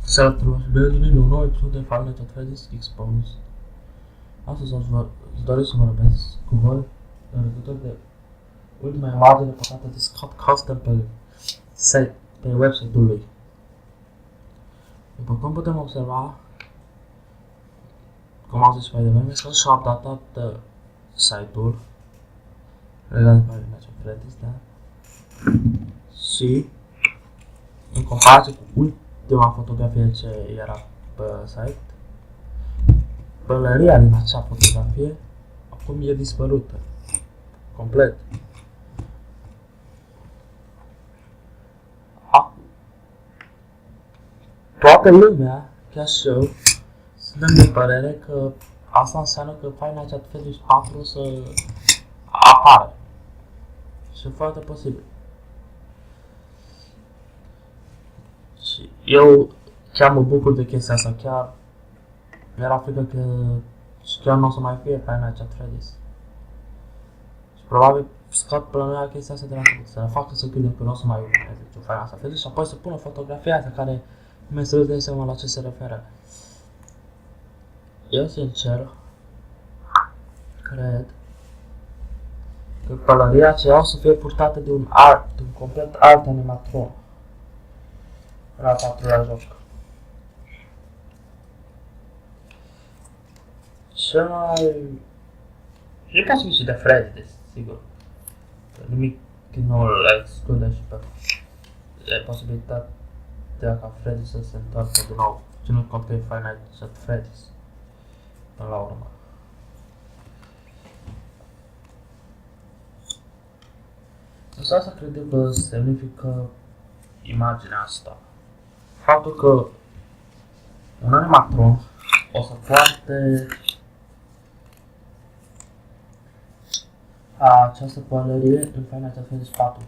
Salutare și bine la un nou episod de Final Fantasy Exposed. Astăzi îți doresc să vorbesc cu voi referitor de ultima imagine postată de Scott Coster pe website-ul lui. După cum putem observa, cum am zis mai devreme, că și-a updatat site-ul legat de Final Fantasy, da? Și în comparație cu ultima fotografie ce era pe site, pălăria din acea fotografie acum e dispărută complet. Toată lumea, chiar și eu, suntem de părere că asta înseamnă că Final Fantasy 4 să apară. Și e foarte posibil. Și eu chiar mă bucur de chestia asta, chiar mi-era frică că chiar nu o să mai fie Final Fantasy. Și probabil Scott plănuia chestia asta de la început, să ne facă să credem că nu o să mai urmeze niciun Final Fantasy și apoi să pună fotografia asta care mi se dă seama la ce se referă. Eu sincer cred că pălăria aceea o să fie purtată de un complet alt animatron la 4-lea joc. Cel mai... E posibil și de Freddy, sigur. Nimic nu îl exclude și pe e posibilitatea ca Freddy să se întoarcă din nou, ținând cont că e Final Freddy's până la urmă. Însă asta cred eu că semnifică imaginea asta. Faptul că un animatron o să poarte această pălărie în Final Fantasy 4.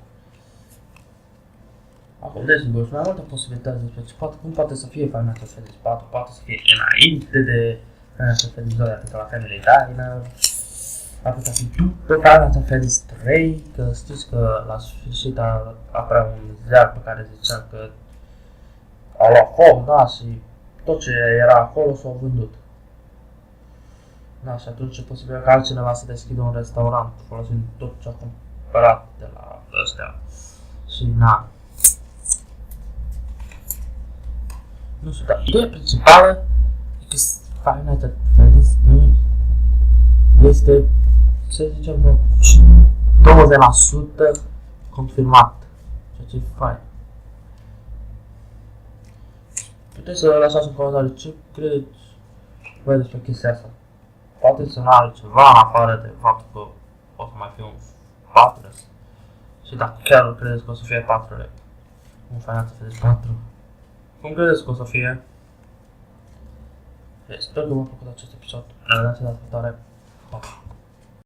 Acum, desigur, sunt mai multe posibilități despre cum poate să fie Final Fantasy 4, poate să fie înainte de Final Fantasy 2, atât la Family Diner, ar putea fi după Final Fantasy 3, că știți că la sfârșit apărea un ziar pe care zicea că a luat foc, da, și tot ce era acolo s-a vândut. Da, și atunci e posibil ca altcineva să deschidă un restaurant folosind tot ce a cumpărat de la ăstea. Și na. Nu știu, dar ideea principală e că Final Fantasy nu este, să zicem, 20% confirmat, ceea ce e fain. Puteți să lăsați în comentarii ce credeți voi despre chestia asta. Poate să nu are ceva în afară de faptul că o să mai fie un 4 și dacă chiar credeți că o să fie 4 un Final Fantasy 4. Cum credeți că o să fie? Sper că v-a plăcut acest episod. Ne vedem data viitoare. Pa!